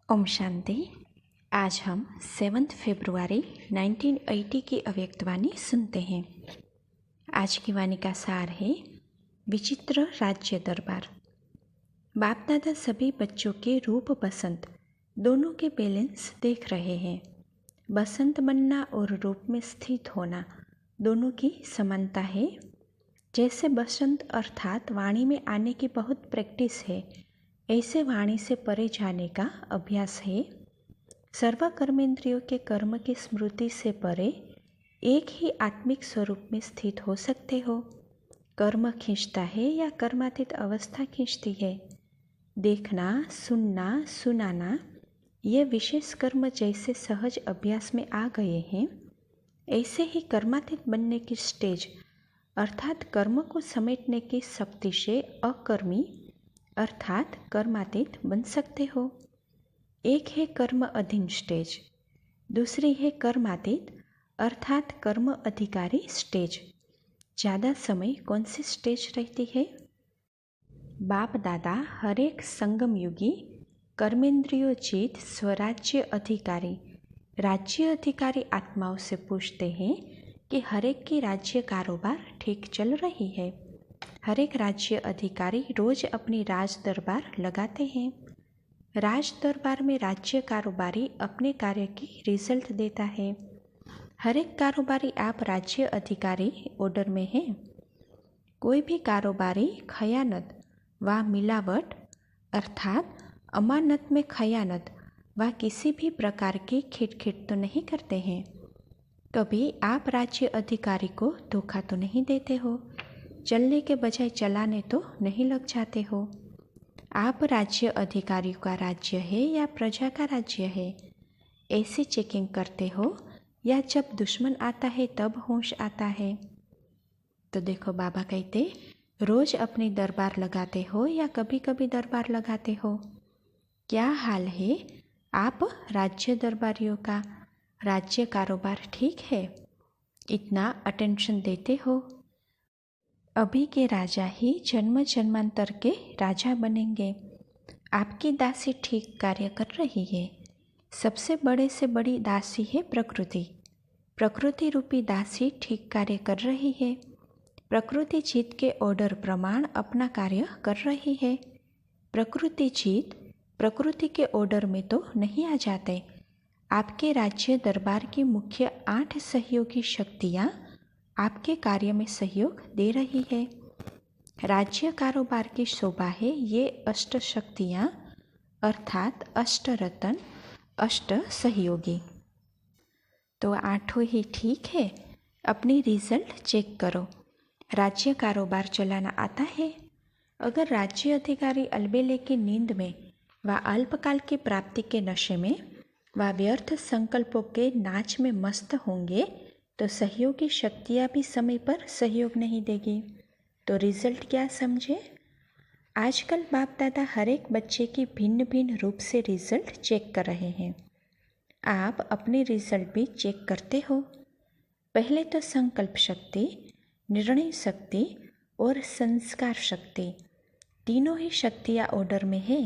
ओम शांति। आज हम 7 फरवरी 1980 की अव्यक्तवाणी सुनते हैं। आज की वाणी का सार है विचित्र राज्य दरबार। बाप दादा सभी बच्चों के रूप बसंत दोनों के बैलेंस देख रहे हैं। बसंत बनना और रूप में स्थित होना दोनों की समानता है। जैसे बसंत अर्थात वाणी में आने की बहुत प्रैक्टिस है, ऐसे वाणी से परे जाने का अभ्यास है। सर्व कर्मेंद्रियों के कर्म की स्मृति से परे एक ही आत्मिक स्वरूप में स्थित हो सकते हो। कर्म खींचता है या कर्मातीत अवस्था खींचती है। देखना, सुनना, सुनाना ये विशेष कर्म जैसे सहज अभ्यास में आ गए हैं, ऐसे ही कर्मातीत बनने की स्टेज अर्थात कर्म को समेटने की शक्ति से अकर्मी अर्थात कर्मातीत बन सकते हो। एक है कर्म अधीन स्टेज, दूसरी है कर्मातीत अर्थात कर्म अधिकारी स्टेज। ज़्यादा समय कौन सी स्टेज रहती है? बाप दादा हर एक संगम युगी कर्मेंद्रियोचित स्वराज्य अधिकारी राज्य अधिकारी आत्माओं से पूछते हैं कि हर एक की राज्य कारोबार ठीक चल रही है। हर एक राज्य अधिकारी रोज अपनी राज दरबार लगाते हैं। राज दरबार में राज्य कारोबारी अपने कार्य की रिजल्ट देता है। हर एक कारोबारी आप राज्य अधिकारी ऑर्डर में है। कोई भी कारोबारी खयानत व मिलावट अर्थात अमानत में खयानत व किसी भी प्रकार की खिटखिट तो नहीं करते हैं। कभी आप राज्य अधिकारी को धोखा तो नहीं देते हो। चलने के बजाय चलाने तो नहीं लग जाते हो। आप राज्य अधिकारी का राज्य है या प्रजा का राज्य है, ऐसी चेकिंग करते हो या जब दुश्मन आता है तब होश आता है? तो देखो, बाबा कहते रोज अपनी दरबार लगाते हो या कभी कभी दरबार लगाते हो? क्या हाल है आप राज्य दरबारियों का? राज्य कारोबार ठीक है? इतना अटेंशन देते हो? अभी के राजा ही जन्म जन्मांतर के राजा बनेंगे। आपकी दासी ठीक कार्य कर रही है। सबसे बड़े से बड़ी दासी है प्रकृति। प्रकृति रूपी दासी ठीक कार्य कर रही है। प्रकृति जीत के ऑर्डर प्रमाण अपना कार्य कर रही है। प्रकृति जीत प्रकृति के ऑर्डर में तो नहीं आ जाते। आपके राज्य दरबार की मुख्य 8 सहयोगी शक्तियाँ आपके कार्य में सहयोग दे रही है। राज्य कारोबार की शोभा है ये अष्ट शक्तियाँ अर्थात अष्ट रतन, अष्ट सहयोगी। तो 8 ही ठीक है। अपनी रिजल्ट चेक करो। राज्य कारोबार चलाना आता है? अगर राज्य अधिकारी अलबेले की नींद में व अल्पकाल की प्राप्ति के नशे में व व्यर्थ संकल्पों के नाच में मस्त होंगे तो सहयोगी शक्तियाँ भी समय पर सहयोग नहीं देगी। तो रिजल्ट क्या समझे? आजकल बाप दादा हर एक बच्चे की भिन्न भिन्न रूप से रिजल्ट चेक कर रहे हैं। आप अपने रिजल्ट भी चेक करते हो। पहले तो संकल्प शक्ति, निर्णय शक्ति और संस्कार शक्ति तीनों ही शक्तियाँ ऑर्डर में है।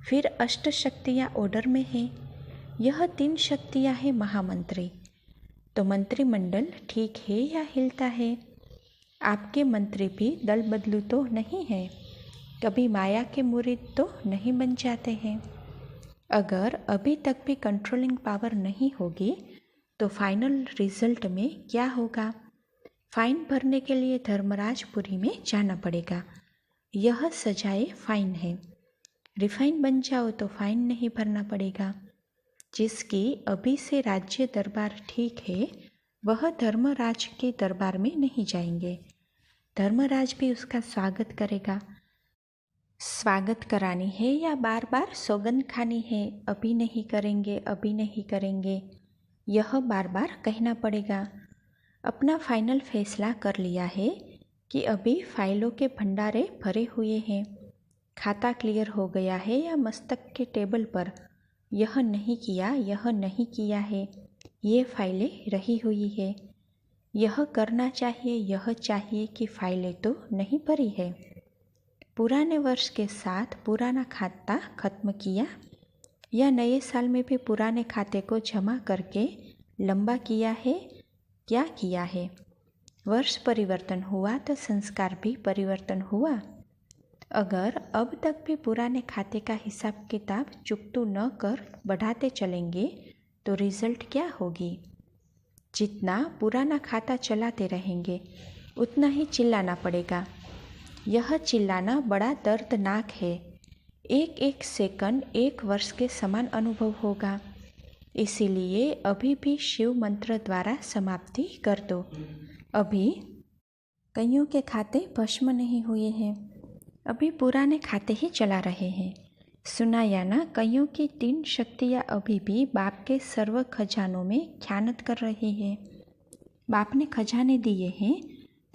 फिर अष्ट शक्तियाँ ऑर्डर में है। यह 3 शक्तियाँ हैं महामंत्री। तो मंत्रिमंडल ठीक है या हिलता है? आपके मंत्री भी दल बदलू तो नहीं है। कभी माया के मुरीद तो नहीं बन जाते हैं। अगर अभी तक भी कंट्रोलिंग पावर नहीं होगी तो फाइनल रिजल्ट में क्या होगा? फाइन भरने के लिए धर्मराजपुरी में जाना पड़ेगा। यह सजाए फाइन है। रिफाइन बन जाओ तो फाइन नहीं भरना पड़ेगा। जिसकी अभी से राज्य दरबार ठीक है वह धर्मराज के दरबार में नहीं जाएंगे। धर्मराज भी उसका स्वागत करेगा। स्वागत करानी है या बार बार सौगंध खानी है, अभी नहीं करेंगे, अभी नहीं करेंगे, यह बार बार कहना पड़ेगा। अपना फाइनल फैसला कर लिया है कि अभी फाइलों के भंडारे भरे हुए हैं, खाता क्लियर हो गया है या मस्तक के टेबल पर यह नहीं किया, यह नहीं किया है, ये फाइलें रही हुई है। यह करना चाहिए, यह चाहिए कि फाइलें तो नहीं भरी है। पुराने वर्ष के साथ पुराना खाता खत्म किया, या नए साल में भी पुराने खाते को जमा करके लंबा किया है, क्या किया है? वर्ष परिवर्तन हुआ तो संस्कार भी परिवर्तन हुआ। अगर अब तक भी पुराने खाते का हिसाब किताब चुकतू न कर बढ़ाते चलेंगे तो रिजल्ट क्या होगी? जितना पुराना खाता चलाते रहेंगे उतना ही चिल्लाना पड़ेगा। यह चिल्लाना बड़ा दर्दनाक है। एक एक सेकंड एक वर्ष के समान अनुभव होगा। इसीलिए अभी भी शिव मंत्र द्वारा समाप्ति कर दो। अभी कईयों के खाते भस्म नहीं हुए हैं, अभी पुराने खाते ही चला रहे हैं। सुना या ना, कईयों की 3 शक्तियाँ अभी भी बाप के सर्व खजानों में ख्यानत कर रही है। बाप ने खजाने दिए हैं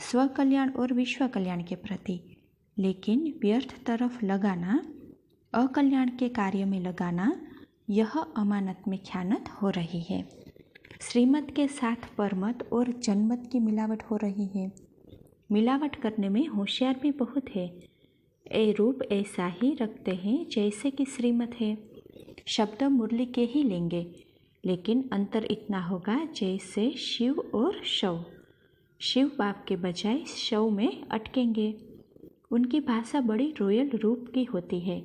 स्व कल्याण और विश्व कल्याण के प्रति, लेकिन व्यर्थ तरफ लगाना, अकल्याण के कार्य में लगाना, यह अमानत में ख्यानत हो रही है। श्रीमत के साथ परमत और जनमत की मिलावट हो रही है। मिलावट करने में होशियार भी बहुत है। ये रूप ऐसा ही रखते हैं जैसे कि श्रीमत है। शब्द मुरली के ही लेंगे, लेकिन अंतर इतना होगा जैसे शिव और शव। शिव बाप के बजाय शव में अटकेंगे। उनकी भाषा बड़ी रॉयल रूप की होती है।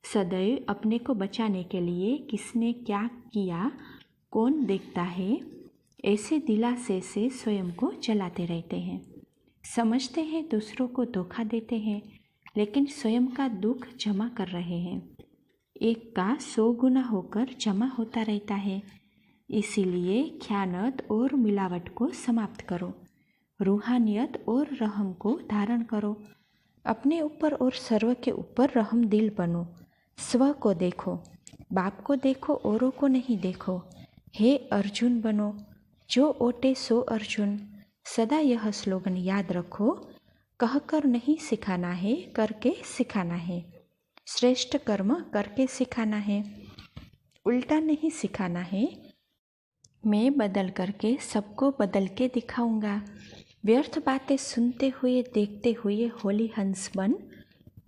सदैव अपने को बचाने के लिए किसने क्या किया, कौन देखता है, ऐसे दिलासे से स्वयं को चलाते रहते हैं। समझते हैं दूसरों को धोखा देते हैं, लेकिन स्वयं का दुख जमा कर रहे हैं। एक का 100 गुना होकर जमा होता रहता है। इसीलिए ख्यानत और मिलावट को समाप्त करो। रूहानियत और रहम को धारण करो। अपने ऊपर और सर्व के ऊपर रहम दिल बनो। स्व को देखो, बाप को देखो, औरों को नहीं देखो। हे अर्जुन बनो, जो ओटे सो अर्जुन। सदा यह स्लोगन याद रखो। कहकर नहीं सिखाना है, करके सिखाना है। श्रेष्ठ कर्म करके सिखाना है, उल्टा नहीं सिखाना है। मैं बदल करके सबको बदल के दिखाऊंगा। व्यर्थ बातें सुनते हुए देखते हुए होली हंस बन।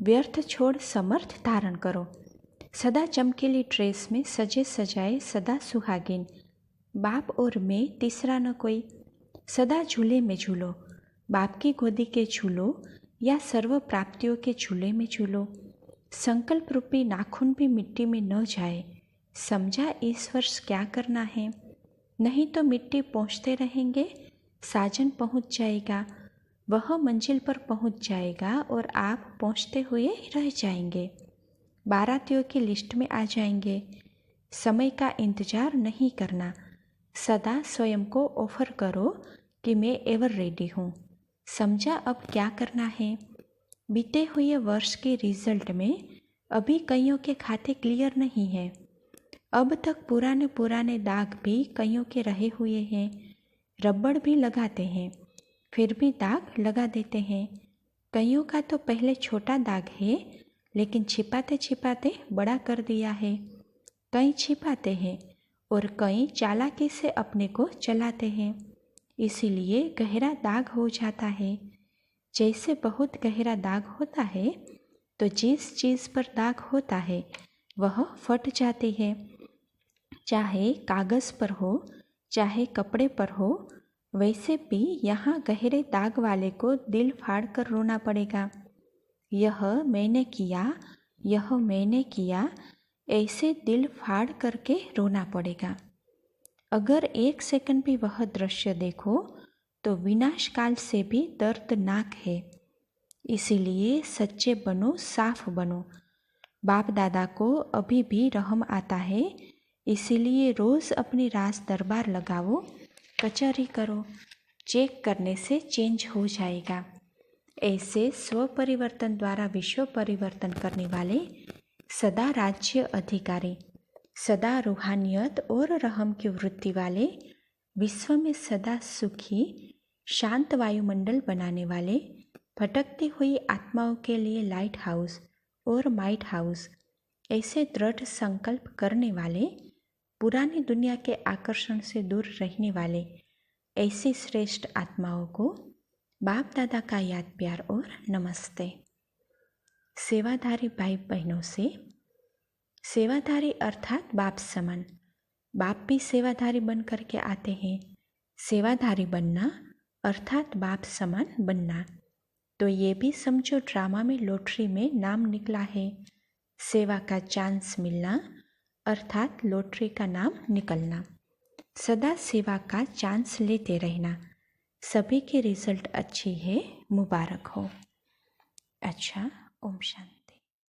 व्यर्थ छोड़ समर्थ धारण करो। सदा चमकीली ड्रेस में सजे सजाए सदा सुहागिन। बाप और मैं तीसरा न कोई। सदा झूले में झूलो। बाप की गोदी के झूलो या सर्व प्राप्तियों के झूले में झूलो। संकल्प रूपी नाखून भी मिट्टी में न जाए। समझा इस वर्ष क्या करना है? नहीं तो मिट्टी पहुँचते रहेंगे, साजन पहुँच जाएगा, वह मंजिल पर पहुँच जाएगा और आप पहुँचते हुए रह जाएंगे। बारातियों की लिस्ट में आ जाएंगे। समय का इंतजार नहीं करना। सदा स्वयं को ऑफर करो कि मैं एवर रेडी हूँ। समझा अब क्या करना है? बीते हुए वर्ष के रिजल्ट में अभी कईयों के खाते क्लियर नहीं है। अब तक पुराने पुराने दाग भी कईयों के रहे हुए हैं। रबड़ भी लगाते हैं, फिर भी दाग लगा देते हैं। कईयों का तो पहले छोटा दाग है, लेकिन छिपाते छिपाते बड़ा कर दिया है। कई छिपाते हैं और कई चालाकी से अपने को चलाते हैं, इसीलिए गहरा दाग हो जाता है। जैसे बहुत गहरा दाग होता है तो जिस चीज़ पर दाग होता है वह फट जाती है। चाहे कागज़ पर हो, चाहे कपड़े पर हो, वैसे भी यहाँ गहरे दाग वाले को दिल फाड़ कर रोना पड़ेगा। यह मैंने किया, यह मैंने किया, ऐसे दिल फाड़ करके रोना पड़ेगा। अगर 1 सेकंड भी वह दृश्य देखो तो विनाश काल से भी दर्दनाक है। इसीलिए सच्चे बनो, साफ बनो। बाप दादा को अभी भी रहम आता है, इसीलिए रोज़ अपनी राज दरबार लगाओ, कचहरी करो। चेक करने से चेंज हो जाएगा। ऐसे स्व परिवर्तन द्वारा विश्व परिवर्तन करने वाले सदा राज्य अधिकारी, सदा रूहानियत और रहम की वृत्ति वाले, विश्व में सदा सुखी शांत वायुमंडल बनाने वाले, भटकती हुई आत्माओं के लिए लाइट हाउस और माइट हाउस, ऐसे दृढ़ संकल्प करने वाले, पुरानी दुनिया के आकर्षण से दूर रहने वाले, ऐसी श्रेष्ठ आत्माओं को बाप दादा का याद प्यार और नमस्ते। सेवाधारी भाई बहनों से सेवाधारी अर्थात बाप समान, बाप भी सेवाधारी बन करके आते हैं। सेवाधारी बनना अर्थात बाप समान बनना। तो ये भी समझो ड्रामा में लॉटरी में नाम निकला है। सेवा का चांस मिलना अर्थात लॉटरी का नाम निकलना। सदा सेवा का चांस लेते रहना। सभी की रिजल्ट अच्छी है, मुबारक हो। अच्छा, ओम शांति।